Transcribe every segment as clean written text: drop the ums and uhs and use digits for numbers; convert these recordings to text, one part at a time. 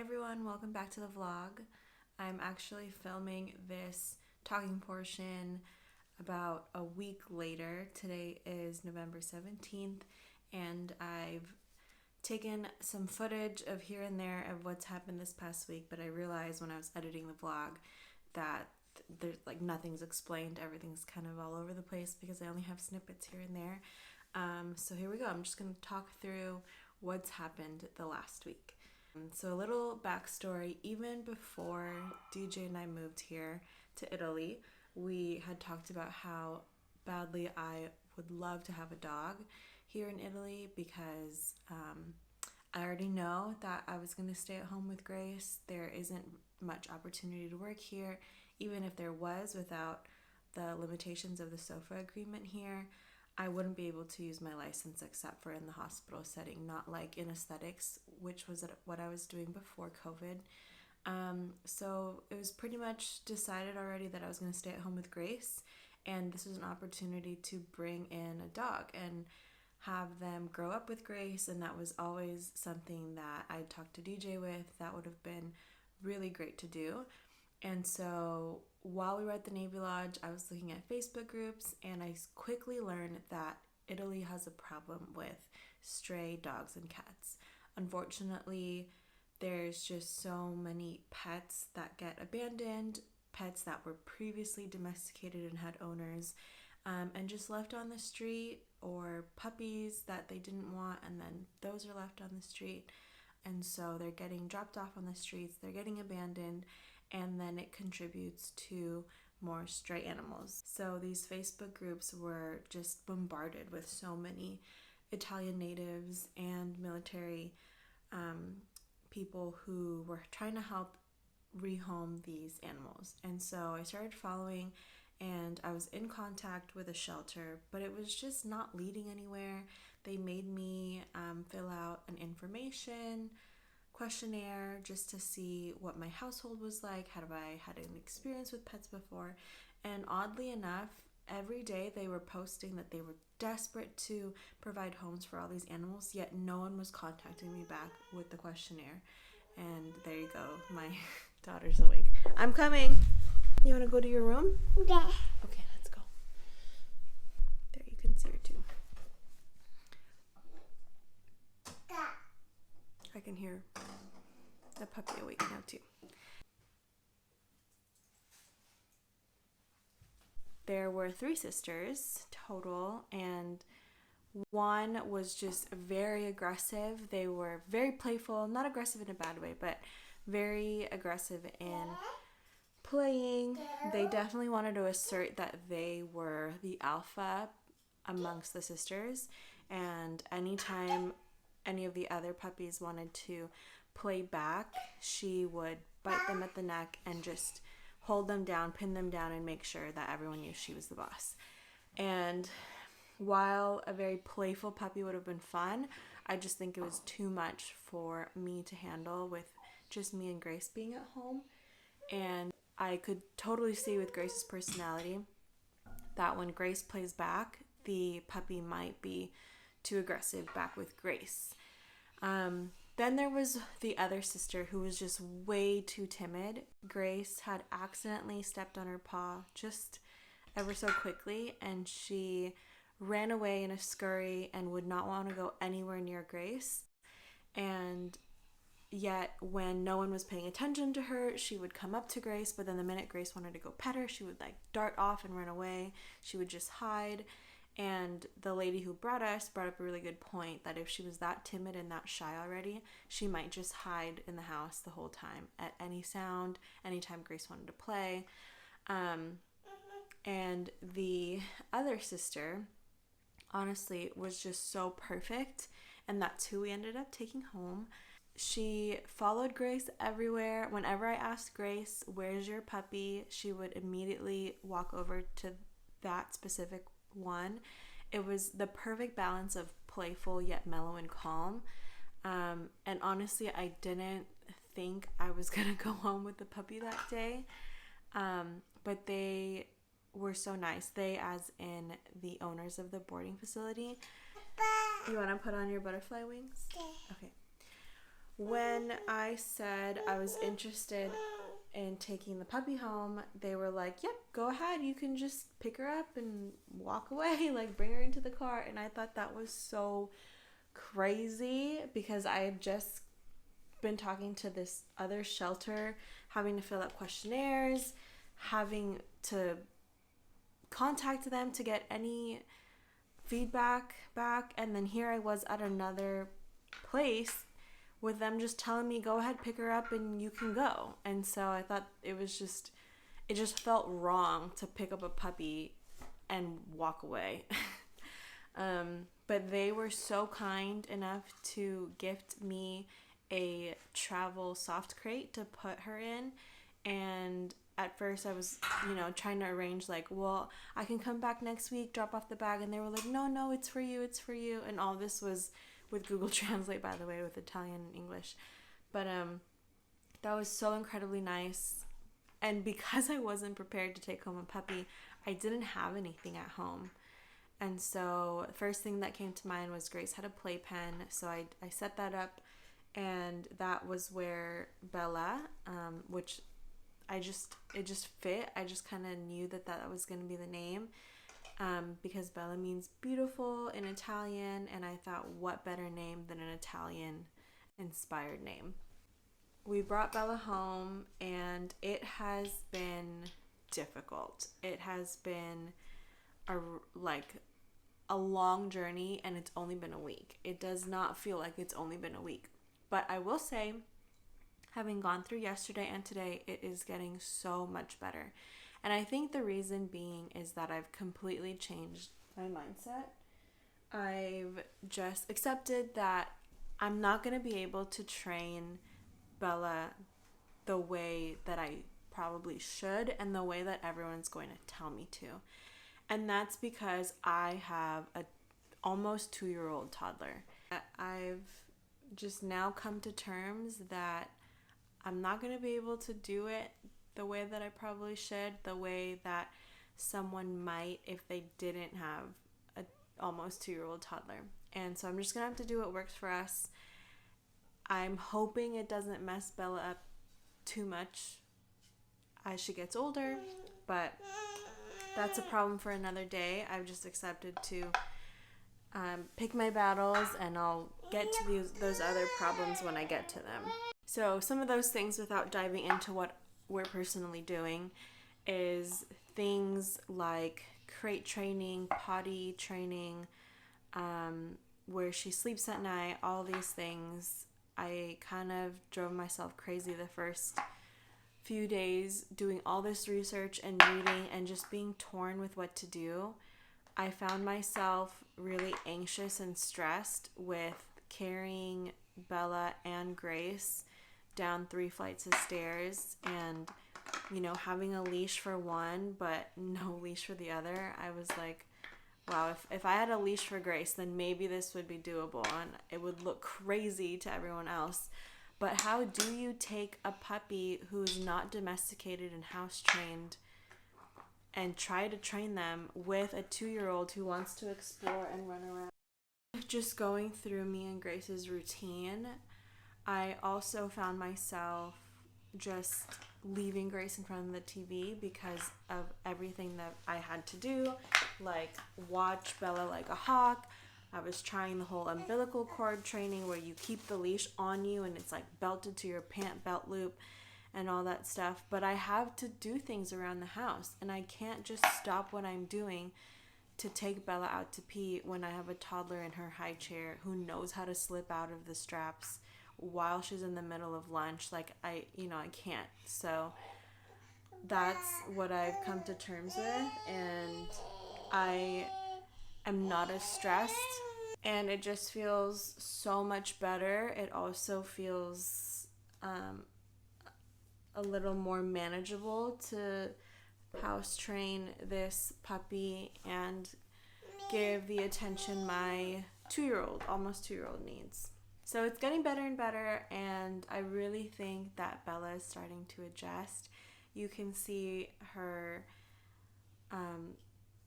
everyone, welcome back to the vlog. I'm actually filming this talking portion about a week later. Today is November 17th and I've taken some footage of here and there of what's happened this past week, but I realized when I was editing the vlog that there's nothing's explained. Everything's kind of all over the place because I only have snippets here and there. So here we go. I'm just going to talk through what's happened the last week. So a little backstory, even before DJ and I moved here to Italy, we had talked about how badly I would love to have a dog here in Italy because I already know that I was going to stay at home with Grace. There isn't much opportunity to work here, even if there was, without the limitations of the SOFA agreement here. I wouldn't be able to use my license except for in the hospital setting, not like in aesthetics, which was what I was doing before COVID. So it was pretty much decided already that I was going to stay at home with Grace, and this was an opportunity to bring in a dog and have them grow up with Grace, and that was always something that I talked to DJ with. That would have been really great to do. And so while we were at the Navy Lodge, I was looking at Facebook groups and I quickly learned that Italy has a problem with stray dogs and cats. Unfortunately, there's just so many pets that get abandoned, pets that were previously domesticated and had owners, and just left on the street, or puppies that they didn't want and then those are left on the street. And so they're getting dropped off on the streets, they're getting abandoned, and then it contributes to more stray animals. So these Facebook groups were just bombarded with so many Italian natives and military people who were trying to help rehome these animals. And so I started following and I was in contact with a shelter, but it was just not leading anywhere. They made me fill out an information questionnaire just to see what my household was like, had I had an experience with pets before, and oddly enough, every day they were posting that they were desperate to provide homes for all these animals, yet no one was contacting me back with the questionnaire. And there you go, my daughter's awake. I'm coming. You want to go to your room? Yeah. Okay, let's go. There, you can see her too. I can hear the puppy awake now too. There were 3 sisters total, and one was just very aggressive. They were very playful, not aggressive in a bad way, but very aggressive in playing. They definitely wanted to assert that they were the alpha amongst the sisters, and anytime any of the other puppies wanted to play back, she would bite them at the neck and just hold them down, pin them down, and make sure that everyone knew she was the boss. And while a very playful puppy would have been fun, I just think it was too much for me to handle with just me and Grace being at home. And I could totally see with Grace's personality that when Grace plays back, the puppy might be too aggressive back with Grace. Then there was the other sister who was just way too timid. Grace had accidentally stepped on her paw just ever so quickly, and she ran away in a scurry and would not want to go anywhere near Grace. And yet when no one was paying attention to her, she would come up to Grace, but then the minute Grace wanted to go pet her, she would dart off and run away. She would just hide. And the lady who brought up a really good point, that if she was that timid and that shy already, she might just hide in the house the whole time at any sound, anytime Grace wanted to play. And the other sister, honestly, was just so perfect, and that's who we ended up taking home. She followed Grace everywhere. Whenever I asked Grace, "Where's your puppy?" she would immediately walk over to that specific one. It was the perfect balance of playful yet mellow and calm. And honestly, I didn't think I was gonna go home with the puppy that day. But they were so nice. They, as in the owners of the boarding facility. You want to put on your butterfly wings? Okay. When I said I was interested in taking the puppy home, they were like, yep, go ahead. You can just pick her up and walk away, like bring her into the car. And I thought that was so crazy because I had just been talking to this other shelter, having to fill out questionnaires, having to contact them to get any feedback back. And then here I was at another place with them just telling me, go ahead, pick her up and you can go. And so I thought it just felt wrong to pick up a puppy and walk away. But they were so kind enough to gift me a travel soft crate to put her in. And at first I was, trying to arrange like, well, I can come back next week, drop off the bag. And they were like, no, it's for you. And all this was with Google Translate, by the way, with Italian and English. But that was so incredibly nice. And because I wasn't prepared to take home a puppy, I didn't have anything at home. And so the first thing that came to mind was Grace had a playpen. So I set that up, and that was where Bella, which it just fit. I just kind of knew that was going to be the name. Because Bella means beautiful in Italian, and I thought, what better name than an Italian inspired name? We brought Bella home, and it has been difficult. It has been a long journey, and it's only been a week. It does not feel like it's only been a week. But I will say, having gone through yesterday and today, it is getting so much better. And I think the reason being is that I've completely changed my mindset. I've just accepted that I'm not going to be able to train Bella the way that I probably should and the way that everyone's going to tell me to. And that's because I have a almost 2-year-old toddler. I've just now come to terms that I'm not going to be able to do it the way that I probably should, the way that someone might if they didn't have a almost 2-year-old toddler. And so I'm just going to have to do what works for us. I'm hoping it doesn't mess Bella up too much as she gets older, but that's a problem for another day. I've just accepted to pick my battles, and I'll get to those other problems when I get to them. So some of those things, without diving into what we're personally doing, is things like crate training, potty training, where she sleeps at night, all these things. I kind of drove myself crazy the first few days doing all this research and reading and just being torn with what to do. I found myself really anxious and stressed with carrying Bella and Grace down 3 flights of stairs and, having a leash for one but no leash for the other. I was like, wow, if I had a leash for Grace, then maybe this would be doable and it would look crazy to everyone else. But how do you take a puppy who's not domesticated and house trained and try to train them with a 2-year-old who wants to explore and run around? Just going through me and Grace's routine, I also found myself just leaving Grace in front of the TV because of everything that I had to do, like watch Bella like a hawk. I was trying the whole umbilical cord training where you keep the leash on you and it's like belted to your pant belt loop and all that stuff. But I have to do things around the house, and I can't just stop what I'm doing to take Bella out to pee when I have a toddler in her high chair who knows how to slip out of the straps while she's in the middle of lunch. Like I can't. So that's what I've come to terms with, and I am not as stressed, and it just feels so much better. It also feels a little more manageable to house train this puppy and give the attention my almost 2-year-old needs. So it's getting better and better, and I really think that Bella is starting to adjust. You can see her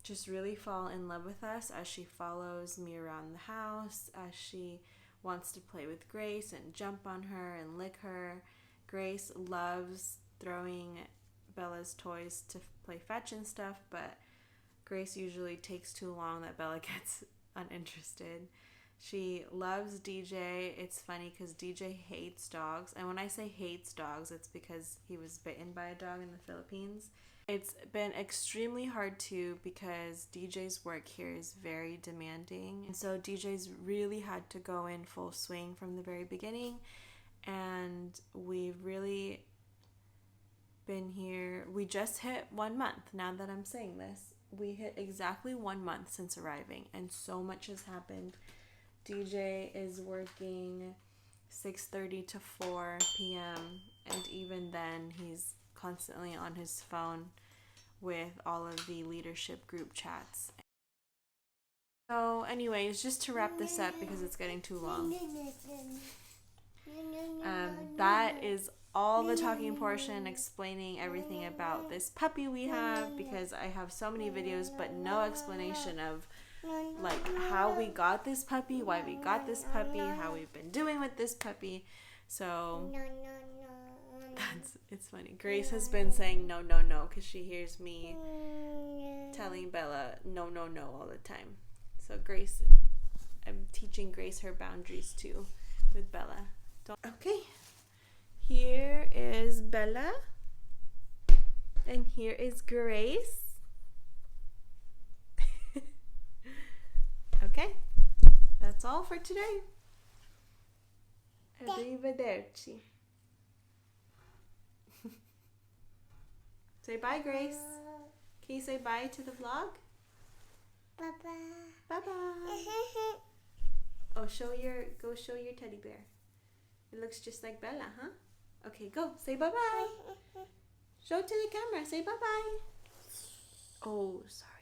just really fall in love with us as she follows me around the house, as she wants to play with Grace and jump on her and lick her. Grace loves throwing Bella's toys to play fetch and stuff, but Grace usually takes too long that Bella gets uninterested. She loves DJ. It's funny because DJ hates dogs. And when I say hates dogs, it's because he was bitten by a dog in the Philippines. It's been extremely hard too because DJ's work here is very demanding. And so DJ's really had to go in full swing from the very beginning. And we've really been here. We just hit 1 month now that I'm saying this. We hit exactly 1 month since arriving, and so much has happened. DJ is working 6:30 to 4 p.m. and even then he's constantly on his phone with all of the leadership group chats. So anyways, just to wrap this up because it's getting too long. That is all the talking portion, explaining everything about this puppy we have, because I have so many videos but no explanation of like how we got this puppy, why we got this puppy, how we've been doing with this puppy. So it's funny. Grace has been saying no because she hears me telling Bella no all the time. So Grace, I'm teaching Grace her boundaries too with Bella. Okay, here is Bella and here is Grace. Okay, that's all for today. Arrivederci. Say bye, Grace. Can you say bye to the vlog? Bye-bye. Bye-bye. Oh, go show your teddy bear. It looks just like Bella, huh? Okay, go. Say bye-bye. Show it to the camera. Say bye-bye. Oh, sorry.